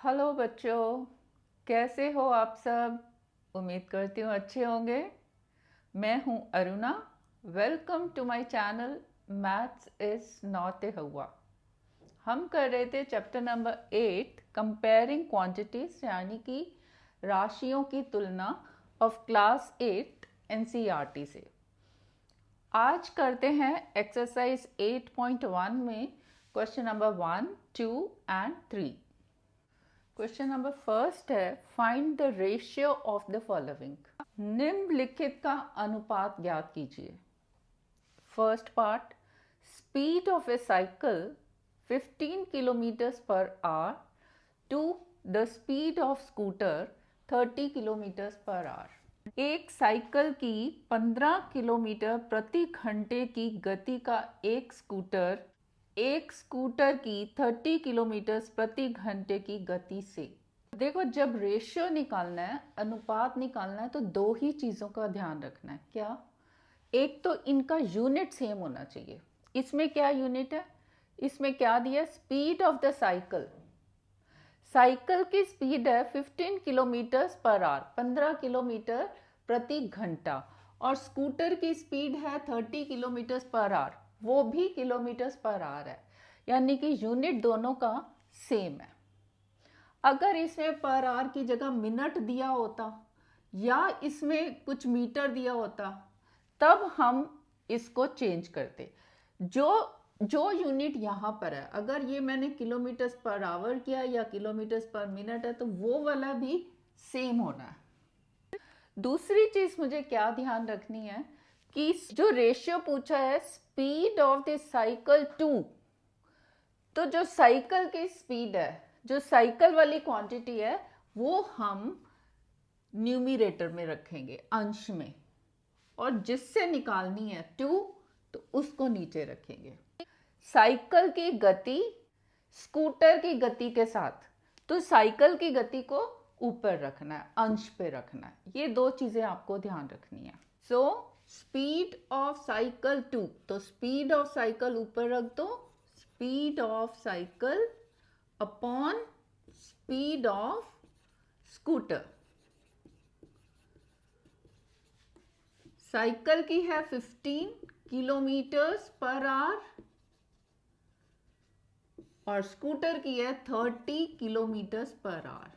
Hello बच्चों, कैसे हो आप सब। उम्मीद करती हूँ अच्छे होंगे। मैं हूँ Aruna. Welcome to my channel maths is not a हुआ। हम कर रहे थे चैप्टर नंबर 8 कंपेयरिंग क्वांटिटीज, यानी कि राशियों की तुलना ऑफ क्लास 8 एनसीईआरटी से। आज करते हैं एक्सरसाइज 8.1 में question number 1, 2 and 3। Question number first है, find the ratio of the following. निम्नलिखित का अनुपात ज्ञात कीजिए। First part, speed of a cycle 15 kilometre per hour to the speed of scooter 30 kilometre per hour. एक साइकिल की 15 kilometre प्रति घंटे की गति का एक स्कूटर की 30 किलोमीटर प्रति घंटे की गति से। देखो, जब रेशियो निकालना है, अनुपात निकालना है, तो दो ही चीज़ों का ध्यान रखना है। क्या? एक तो इनका यूनिट सेम होना चाहिए। इसमें क्या यूनिट है? इसमें क्या दिया? Speed of the cycle. Cycle की स्पीड है 15 किलोमीटर पर आवर, 15 किलोमीटर प्रति घंटा, और स्कूटर की स्पीड है 30 किलोमीटर पर आवर, वो भी किलोमीटर पर आवर है, यानी कि यूनिट दोनों का सेम है। अगर इसमें पर आवर की जगह मिनट दिया होता या इसमें कुछ मीटर दिया होता, तब हम इसको चेंज करते। जो यूनिट यहाँ पर है, अगर ये मैंने किलोमीटर पर आवर किया या किलोमीटर पर मिनट है, तो वो वाला भी सेम होना है। दूसरी चीज मुझे क्या ध्यान रखनी है कि जो रेशियो पूछा है speed of the cycle to, तो जो साइकिल की स्पीड है, जो साइकिल वाली क्वांटिटी है, वो हम न्यूमरेटर में रखेंगे, अंश में, और जिससे निकालनी है टू, तो उसको नीचे रखेंगे। साइकिल की गति स्कूटर की गति के साथ, तो साइकिल की गति को ऊपर रखना है, अंश पे रखना है। ये दो चीजें आपको ध्यान रखनी है। So speed of cycle to, तो स्पीड ऑफ साइकिल ऊपर रख दो, speed of cycle upon speed of scooter. Cycle की है 15 किलोमीटर्स पर आवर और स्कूटर की है 30 किलोमीटर्स पर आवर।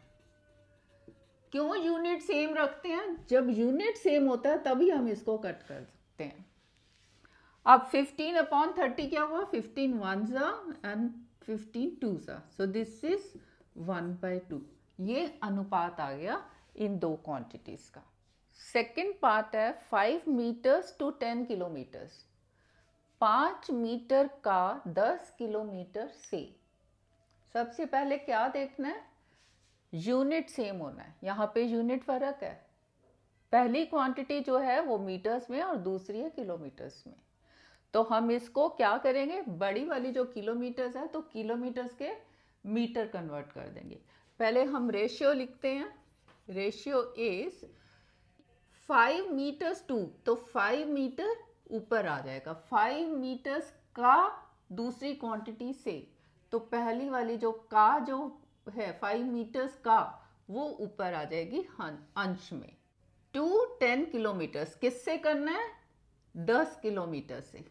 क्यों यूनिट सेम रखते हैं? जब यूनिट सेम होता है तभी हम इसको कट कर सकते हैं। अब 15 अपॉन 30 क्या हुआ? 15 वन ज़ा एंड 15 टू ज़ा, सो दिस इज 1/2। ये अनुपात आ गया इन दो क्वांटिटीज का। सेकेंड पार्ट है 5 मीटर्स टू 10 किलोमीटर्स। 5 मीटर का 10 किलोमीटर से। सबसे पहले क्या देखना है? यूनिट सेम होना है। यहाँ पे यूनिट फर्क है। पहली क्वांटिटी जो है वो मीटर्स में और दूसरी है किलोमीटर्स में। तो हम इसको क्या करेंगे? बड़ी वाली जो किलोमीटर्स है, तो किलोमीटर्स के मीटर कन्वर्ट कर देंगे। पहले हम रेशियो लिखते हैं। रेशियो इज 5 मीटर्स टू, तो 5 मीटर ऊपर आ जाएगा, 5 मीटर्स का दूसरी क्वांटिटी से, तो पहली वाली जो का जो है 5 मीटर्स का, वो ऊपर आ जाएगी अंश में। टू 10 किलोमीटर्स किससे करना है? 10 किलोमीटर से।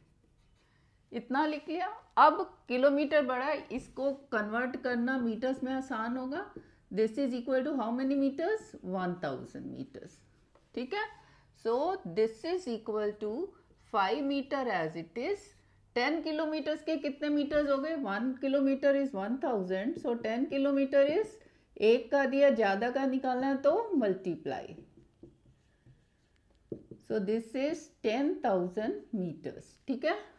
इतना लिख लिया। अब किलोमीटर बड़ा है, इसको कन्वर्ट करना मीटर्स में आसान होगा। This is equal to how many metres? 1000 metres. ठीक है। So this is equal to 5 metre as it is. 10 kilometres के कितने मीटर्स हो गए? 1 kilometre is 1000, so 10 kilometre is, एक का दिया, ज्यादा का निकालना है तो multiply, so this is 10,000 metres. ठीक है।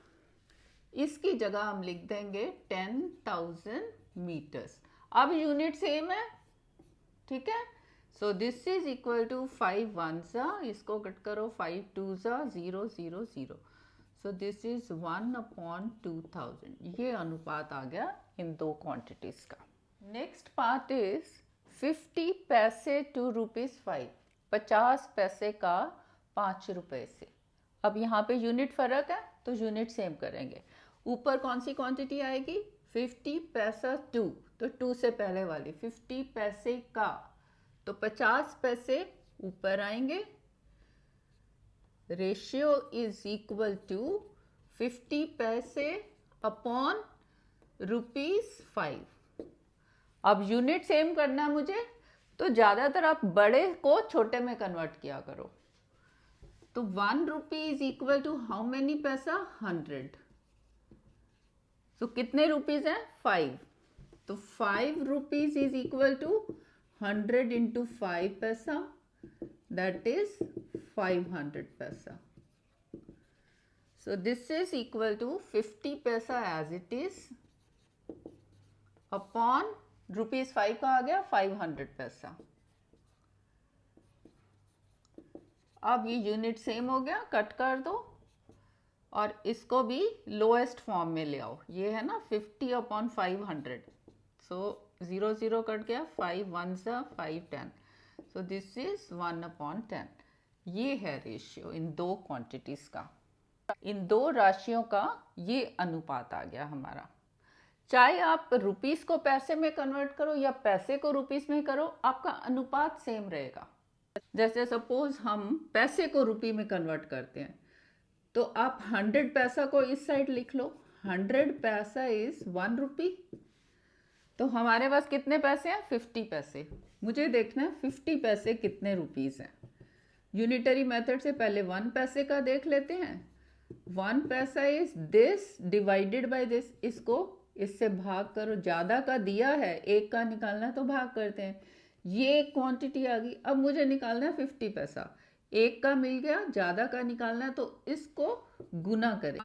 इसकी जगह हम लिख देंगे 10,000 मीटर्स। अब यूनिट सेम है। ठीक है। So this is equal to 5 one ज़ा, इसको कट करो, 5 टू ज़ा 0 0 0, सो दिस इज 1/2000। ये अनुपात आ गया इन दो क्वांटिटीज का। नेक्स्ट पार्ट इज 50 पैसे टू ₹5, 50 पैसे का 5 रुपए से। अब यहाँ पे यूनिट फर्क है तो यूनिट सेम करेंगे। ऊपर कौन सी क्वांटिटी आएगी? 50 पैसा 2, तो 2 से पहले वाली 50 पैसे का, तो 50 पैसे ऊपर आएंगे। रेशियो इज इक्वल टू 50 पैसे अपॉन ₹5। अब यूनिट सेम करना है मुझे, तो ज़्यादातर आप बड़े को छोटे में कन्वर्ट किया करो। तो 1 rupee is equal to how many paisa? 100। तो कितने रुपीज हैं? 5। तो 5 rupees is equal to 100 into 5 paisa, that is 500 पैसा। So this is equal to 50 पैसा as it is upon ₹5 का आ गया 500 पैसा। अब ये यूनिट सेम हो गया, कट कर दो और इसको भी लोएस्ट फॉर्म में ले आओ। ये है ना 50 अपॉन 500, सो 0 0 कट गया, 5 1 5 10, सो दिस इज 1 अपॉन 10। ये है रेशियो इन दो क्वांटिटीज का, इन दो राशियों का ये अनुपात आ गया हमारा। चाहे आप रुपीस को पैसे में कन्वर्ट करो या पैसे को रुपीस में करो, आपका अनुपात सेम रहेगा। जैसे सपोज हम पैसे को रुपी में कन्वर्ट करते हैं, तो आप 100 पैसा को इस साइड लिख लो, 100 पैसा इज 1 रुपी। तो हमारे पास कितने पैसे हैं? 50 पैसे। मुझे देखना है 50 पैसे कितने रुपीस हैं। यूनिटरी मेथड से पहले 1 पैसे का देख लेते हैं। 1 पैसा is this divided by this, इसको इससे भाग करो, ज़्यादा का दिया है, एक का निकालना है तो भाग करते हैं। ये क्वांटिटी आ गई। अब मुझे निकालना है 50 पैसा, एक का मिल गया, ज़्यादा का निकालना है तो इसको गुना करें,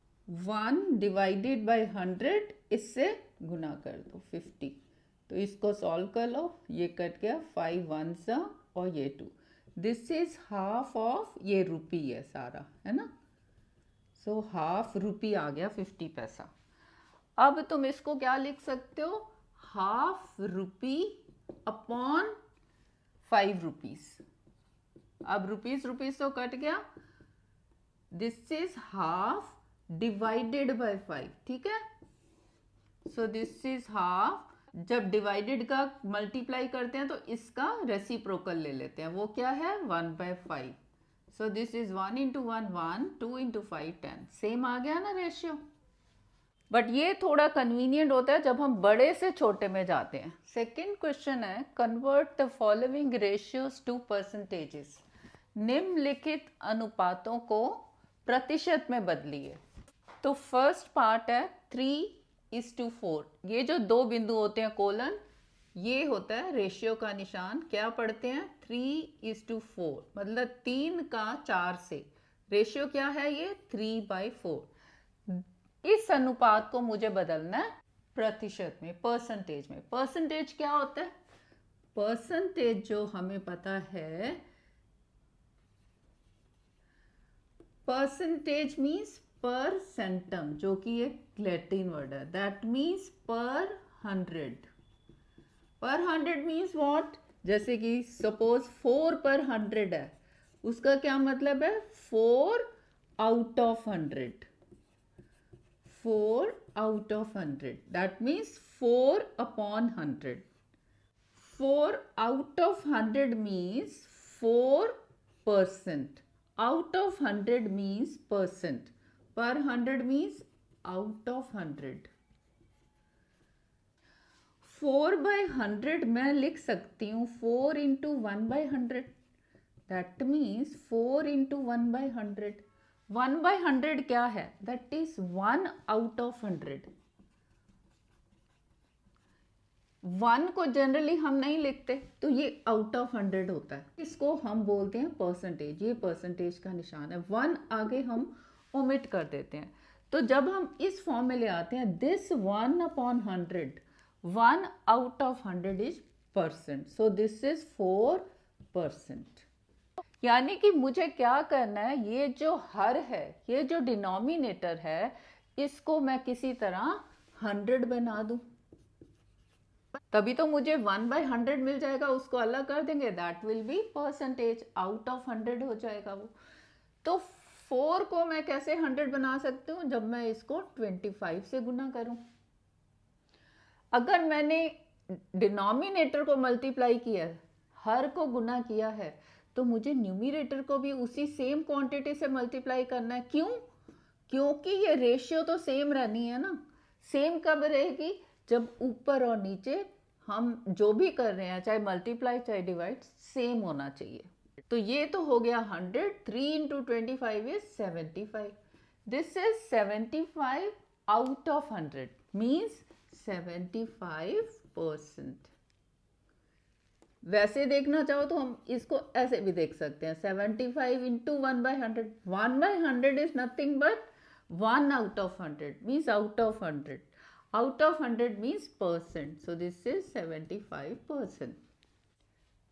1 डिवाइडेड बाय 100, इससे गुना कर दो 50। तो इसको सॉल्व कर लो, ये कट गया, 5 1 और ये 2, दिस इज हाफ ऑफ, ये रुपी है सारा, है ना। सो हाफ रुपी आ गया 50 पैसा। अब तुम इसको क्या लिख सकते हो? हाफ रुपी अपॉन 5 रुपीज। अब रुपीज रुपीज तो कट गया, this is half divided by 5, ठीक है। So this is half. जब डिवाइडेड का मल्टीप्लाई करते हैं तो इसका रेसिप्रोकल ले लेते हैं, वो क्या है? 1/5। So this is 1 into 1 1, 2 into 5 10। Same आ गया ना रेशियो। बट ये थोड़ा कन्वीनियंट होता है जब हम बड़े से छोटे में जाते हैं। सेकेंड क्वेश्चन है, convert the following ratios to percentages. निम्नलिखित अनुपातों को प्रतिशत में बदलिए। तो फर्स्ट पार्ट है 3:4। ये जो दो बिंदु होते हैं कोलन, ये होता है रेशियो का निशान। क्या पढ़ते हैं? 3:4, मतलब 3 का 4 से। रेशियो क्या है ये? 3/4। इस अनुपात को मुझे बदलना है प्रतिशत में, परसेंटेज में। परसेंटेज क्या होता है? परसेंटेज जो हमें पता है, परसेंटेज मीन्स पर सेंटम, जो कि एक लैटिन वर्ड है। दैट मीन्स पर 100। पर 100 मीन्स व्हाट? जैसे कि सपोज 4 पर 100 है, उसका क्या मतलब है? 4 out of 100। 4 out of 100, that means 4 upon 100. 4 out of 100 means 4%. Out of 100 means percent. Per 100 means out of 100. 4/100 मैं लिख सकती हूँ 4 into 1/100. That means 4 into 1/100. 1/100 क्या है? That is 1 out of 100। 1 को जनरली हम नहीं लिखते, तो ये आउट ऑफ 100 होता है। इसको हम बोलते हैं परसेंटेज। ये परसेंटेज का निशान है। 1 आगे हम ओमिट कर देते हैं। तो जब हम इस फॉर्म में ले आते हैं, this 1 upon 100, 1 out of 100 is percent. So this is 4%। यानी कि मुझे क्या करना है, ये जो हर है, ये जो डिनोमिनेटर है, इसको मैं किसी तरह 100 बना दूं, तभी तो मुझे 1/100 मिल जाएगा। उसको अलग कर देंगे, that will be percentage. Out of 100 हो जाएगा वो। तो 4 को मैं कैसे 100 बना सकती हूँ? जब मैं इसको 25 से गुना करूं। अगर मैंने डिनोमिनेटर को मल्टीप्लाई किया है, हर को गुना किया है, तो मुझे न्यूमरेटर को भी उसी सेम क्वांटिटी से मल्टीप्लाई करना है। क्यों? क्योंकि ये रेशियो तो सेम रहनी है ना। सेम कब रहेगी? जब ऊपर और नीचे हम जो भी कर रहे हैं, चाहे मल्टीप्लाई चाहे डिवाइड, सेम होना चाहिए। तो ये तो हो गया 100, 3 into 25 is 75. This is 75 out of 100 means 75%. वैसे देखना चाहो तो हम इसको ऐसे भी देख सकते हैं, 75 into 1/100. 1/100 is nothing but 1 out of 100 means out of 100. Out of 100 means percent. So this is 75%.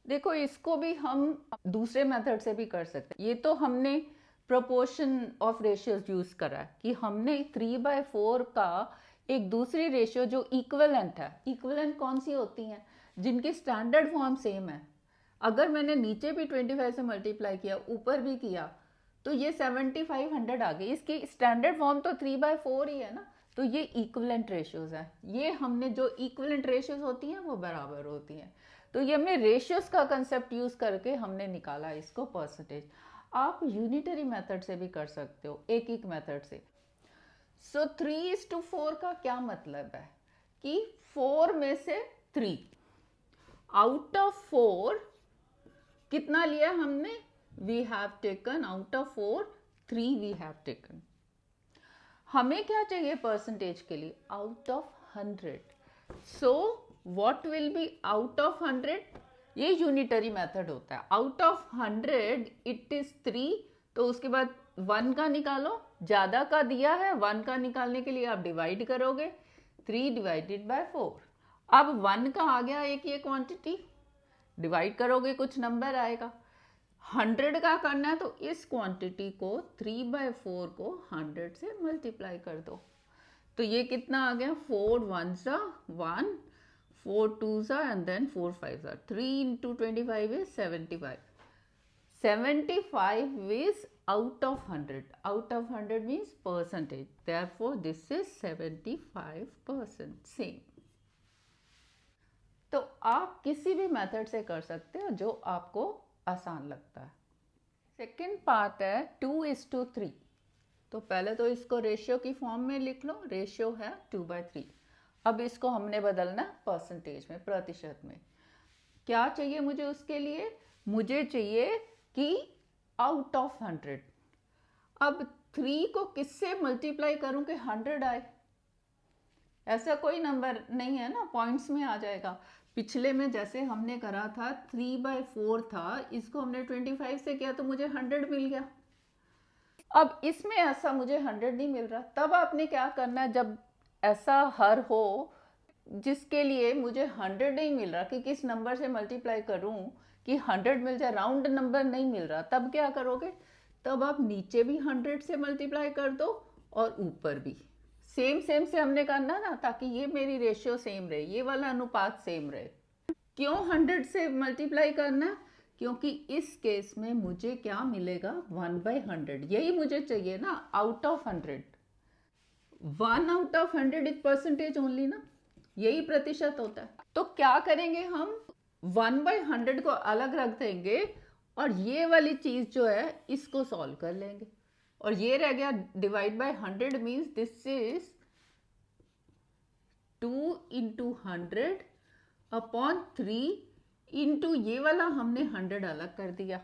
देखो इसको भी हम दूसरे मेथड से भी कर सकते हैं। ये तो हमने प्रोपोर्शन ऑफ रेशियोज यूज करा कि हमने 3/4 का एक दूसरी रेशियो जो इक्विवेलेंट है। इक्विवेलेंट कौन सी होती हैं? जिनकी स्टैंडर्ड फॉर्म सेम है। अगर मैंने नीचे भी 25 से मल्टीप्लाई किया, ऊपर भी किया, तो ये 7500 आ गई। इसकी स्टैंडर्ड फॉर्म तो 3/4 ही है ना, तो ये इक्विवेलेंट रेशियोज है। ये हमने जो इक्विवेलेंट रेशियोज होती हैं वो बराबर होती हैं। तो ये हमने रेशियोज का कंसेप्ट यूज करके हमने निकाला इसको परसेंटेज। आप यूनिटरी मेथड से भी कर सकते हो, एक एक मेथड से। सो 3:4 का क्या मतलब है कि 4 में से 3 आउट ऑफ 4 कितना लिया हमने? We have taken out of 4 3 we have taken. हमें क्या चाहिए परसेंटेज के लिए? Out of 100। So what will be out of 100? ये यूनिटरी मेथड होता है। आउट ऑफ 100 इट इज 3, तो उसके बाद 1 का निकालो। ज्यादा का दिया है, 1 का निकालने के लिए आप डिवाइड करोगे, 3 डिवाइडेड बाय 4। अब 1 का आ गया एक ये क्वांटिटी, डिवाइड करोगे कुछ नंबर आएगा। 100 का करना है तो इस क्वांटिटी को 3/4 को 100 से मल्टीप्लाई कर दो। तो ये कितना आ गया? 4 1s 1, 4 2s and then 4 5s. 3 into 25 is 75. 75 is out of 100. Out of 100 means percentage. Therefore, this is 75%. Same. तो आप किसी भी मेथड से कर सकते हो जो आपको आसान लगता है। सेकेंड पार्ट है 2:3। तो पहले तो इसको रेशियो की फॉर्म में लिख लो। रेशियो है 2/3। अब इसको हमने बदलना परसेंटेज में, प्रतिशत में। क्या चाहिए मुझे उसके लिए? मुझे चाहिए कि आउट ऑफ 100। अब 3 को किससे मल्टीप्लाई करूं कि 100 आए? ऐसा कोई नंबर नहीं है ना, पॉइंट्स में आ जाएगा। पिछले में जैसे हमने करा था 3/4 था, इसको हमने 25 से किया तो मुझे 100 मिल गया। अब इसमें ऐसा मुझे 100 नहीं मिल रहा। तब आपने क्या करना है, जब ऐसा हर हो जिसके लिए मुझे 100 नहीं मिल रहा कि किस नंबर से मल्टीप्लाई करूं कि 100 मिल जाए, राउंड नंबर नहीं मिल रहा, तब क्या करोगे? तब आप नीचे भी 100 से मल्टीप्लाई कर दो और ऊपर भी सेम से हमने करना ना, ताकि ये मेरी रेशियो सेम रहे, ये वाला अनुपात सेम रहे। क्यों 100 से मल्टीप्लाई करना? क्योंकि इस केस में मुझे क्या मिलेगा? 1/100। यही मुझे चाहिए ना, out of 100। 1 out of 100 is percentage only ना, यही प्रतिशत होता है। तो क्या करेंगे हम? 1/100 को अलग रख देंगे और ये वाली चीज जो है इसको सॉल्व कर लेंगे। और ये रह गया divide by 100 means this is 2 into 100 upon 3 into ये वाला हमने 100 अलग कर दिया,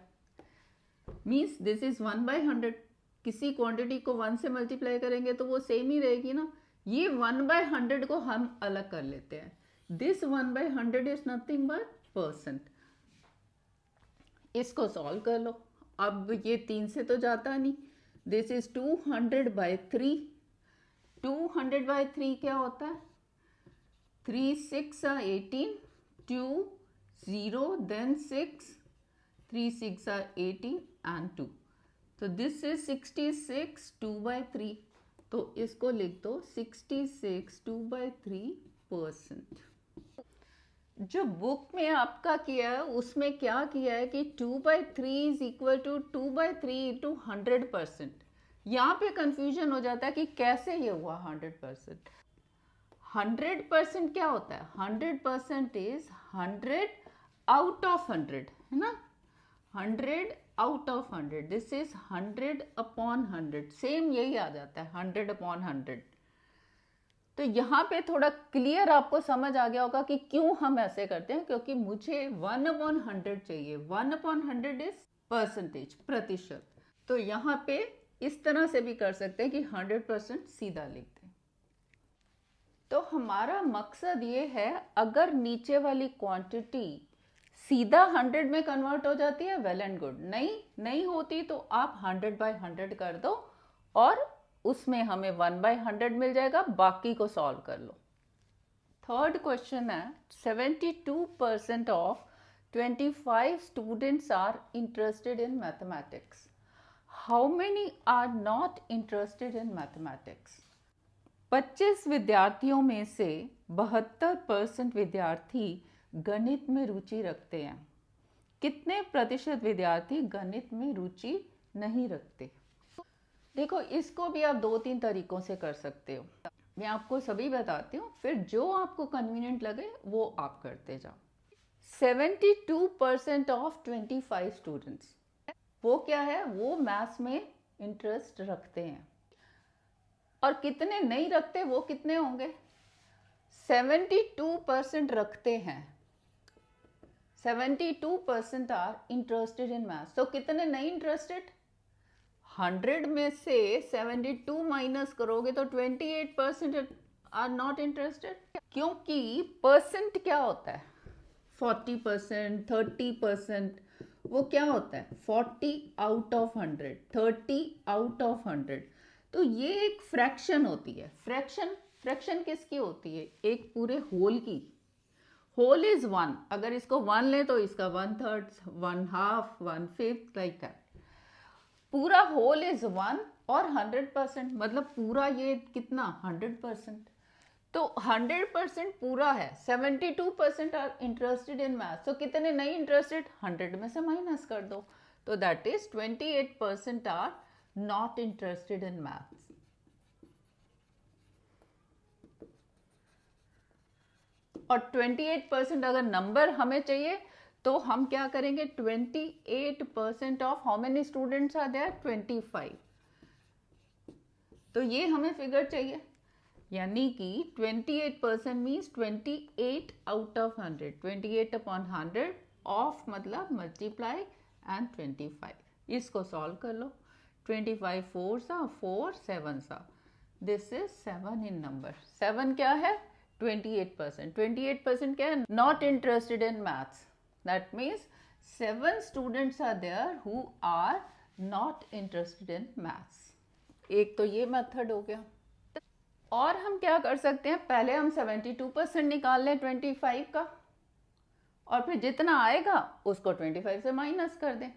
मीन्स दिस इज 1/100। किसी क्वांटिटी को 1 से मल्टीप्लाई करेंगे तो वो सेम ही रहेगी ना। ये 1/100 को हम अलग कर लेते हैं। This 1/100 is nothing but percent. इसको सॉल्व कर लो। अब ये 3 से तो जाता नहीं। This is 200/3। 200/3 क्या होता है? 3 6 are 18, 2 0 then 6, 3 6 are 18 and 2. तो दिस इज 66 2/3। तो इसको लिख दो 66 2/3%। जो बुक में आपका किया है उसमें क्या किया है कि 2/3 इज इक्वल टू 2/3 इंटू 100%। यहाँ पे कंफ्यूजन हो जाता है कि कैसे ये हुआ 100%। 100% क्या होता है? 100% इज 100 आउट ऑफ 100, है ना? 100 out of 100, this is 100 upon 100, same यही आ जाता है 100 अपॉन 100। तो यहाँ पे थोड़ा क्लियर आपको समझ आ गया होगा कि क्यों हम ऐसे करते हैं, क्योंकि मुझे 1 अपॉन 100 चाहिए। 1 अपॉन 100 इज परसेंटेज, प्रतिशत। तो यहाँ पे इस तरह से भी कर सकते हैं कि 100% सीधा लिखते हैं। तो हमारा मकसद ये है, अगर नीचे वाली क्वांटिटी सीधा 100 में कन्वर्ट हो जाती है, वेल एंड गुड। नहीं होती तो आप 100/100 कर दो और उसमें हमें 1/100 मिल जाएगा, बाकी को सॉल्व कर लो। थर्ड क्वेश्चन है, 72% of 25 students are interested in mathematics, how many are not interested in mathematics? 25 विद्यार्थियों में से 72% विद्यार्थी गणित में रुचि रखते हैं। कितने प्रतिशत विद्यार्थी गणित में रुचि नहीं रखते? देखो, इसको भी आप 2-3 तरीकों से कर सकते हो। मैं आपको सभी बताती हूँ, फिर जो आपको कन्वीनियंट लगे वो आप करते जाओ। 72% ऑफ 25 स्टूडेंट्स, वो क्या है? वो मैथ्स में इंटरेस्ट रखते हैं। और कितने नहीं रखते? वो कितने होंगे? 72% रखते हैं। 72% आर इंटरेस्टेड इन मैथ्स। तो कितने नहीं इंटरेस्टेड? 100 में से 72 माइनस करोगे तो 28% आर नॉट इंटरेस्टेड। क्योंकि परसेंट क्या होता है? 40%, 30%, वो क्या होता है? 40 आउट ऑफ 100, 30 आउट ऑफ 100। तो ये एक फ्रैक्शन होती है। फ्रैक्शन किसकी होती है? एक पूरे होल की। होल इज 1, अगर इसको 1 ले तो इसका 1/3, 1/2, 1/5, लाइक दैट। पूरा होल इज 1 और 100%, मतलब पूरा ये कितना? 100%। तो 100% पूरा है। 72% आर इंटरेस्टेड इन मैथ्स। तो कितने नहीं इंटरेस्टेड? 100 में से माइनस कर दो, तो that is 28% are not interested in maths. और 28% अगर नंबर हमें चाहिए तो हम क्या करेंगे? 28% of how many students are there? 25। तो ये हमें फिगर चाहिए, यानी कि 28% means 28 out of 100। 28 upon 100 of मतलब मल्टीप्लाई एंड 25। इसको सॉल्व कर लो। 25 4 सा 4, 7 सा, दिस इज 7 इन नंबर। 7 क्या है? 28%। 28% क्या है? Not interested in maths. That means 7 students are there who are not interested in maths. एक तो ये मेथड हो गया। और हम क्या कर सकते हैं? पहले हम 72% निकाल लें 25 का, और फिर जितना आएगा उसको 25 से माइनस कर दें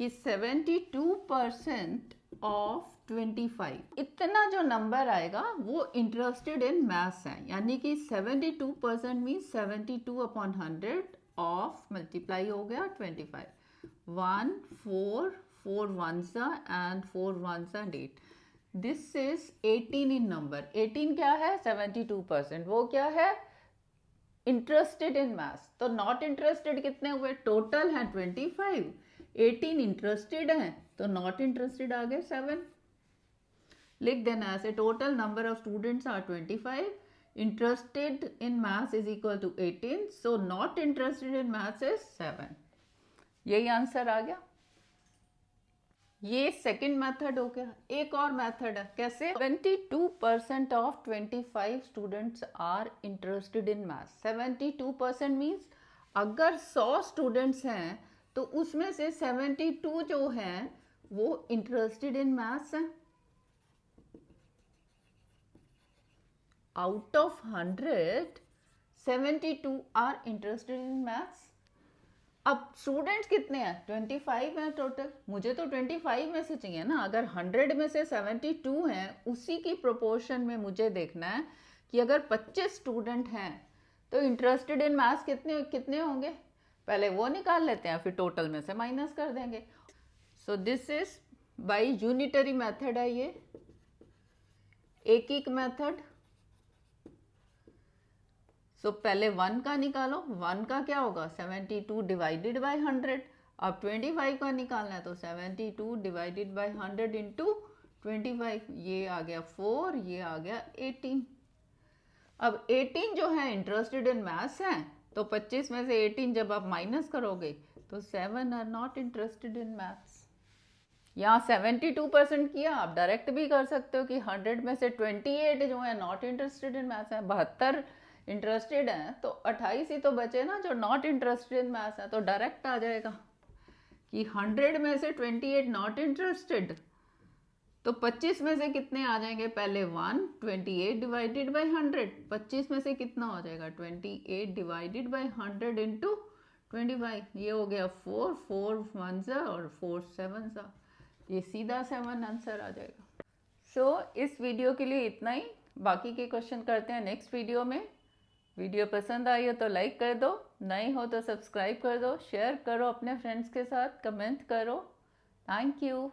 कि 72% ऑफ 25, इतना जो नंबर आएगा वो इंटरेस्टेड इन मैथ्स है। यानी कि 72% मीन्स 72 अपॉन 100 ऑफ मल्टीप्लाई हो गया 25। 1 4 4 1s and 4 1s and 8, this is 18 in number. 18 क्या है? 72%। वो क्या है? Interested in maths. तो नॉट इंटरेस्टेड कितने हुए? टोटल है 25, 18 इंटरेस्टेड है, तो नॉट इंटरेस्टेड आ गए 7। लिख देना ऐसे, total number of students are 25, interested in maths is equal to 18, so not interested in maths is 7। यही आंसर आ गया। ये सेकंड मेथड हो गया। एक और मेथड है, कैसे? 72% of 25 students are interested in maths. 72% means अगर 100 स्टूडेंट्स हैं तो उसमें से 72 जो हैं वो इंटरेस्टेड इन मैथ्स हैं। Out of 100 72 are interested in maths. अब स्टूडेंट्स कितने हैं? 25 हैं टोटल। मुझे तो 25 में से चाहिए ना। अगर 100 में से 72 हैं, उसी की प्रोपोर्शन में मुझे देखना है कि अगर 25 स्टूडेंट हैं तो इंटरेस्टेड इन मैथ्स कितने होंगे। पहले वो निकाल लेते हैं, फिर टोटल में से माइनस कर देंगे। सो this is by unitary method है ये, एक मेथड। सो पहले 1 का निकालो, 1 का क्या होगा 72 डिवाइडेड बाई 100। अब 25 का निकालना है तो 72 डिवाइडेड बाई 100 इंटू 25, ये आ गया 4, ये आ गया 18। अब 18 जो है इंटरेस्टेड इन मैथ्स है, तो 25 में से 18 जब आप माइनस करोगे तो 7 are not interested in maths. यहाँ 72% किया, आप डायरेक्ट भी कर सकते हो कि 100 में से 28 जो है नॉट इंटरेस्टेड इन मैथ्स है, 72 इंटरेस्टेड हैं, तो 28 ही तो बचे ना जो नॉट इंटरेस्टेड इन मैथ्स है, तो डायरेक्ट आ जाएगा कि 100 में से 28 नॉट इंटरेस्टेड, तो 25 में से कितने आ जाएंगे, पहले 1, 28 डिवाइडेड बाई 100, 25 में से कितना हो जाएगा 28 डिवाइडेड बाई 100 इंटू 25, ये हो गया 4, 4 1 और 4 7, ये सीधा 7 आंसर आ जाएगा। सो इस वीडियो के लिए इतना ही, बाकी के क्वेश्चन करते हैं नेक्स्ट वीडियो में। वीडियो पसंद आई हो तो लाइक कर दो, नए हो तो सब्सक्राइब कर दो, शेयर करो अपने फ्रेंड्स के साथ, कमेंट करो। Thank you.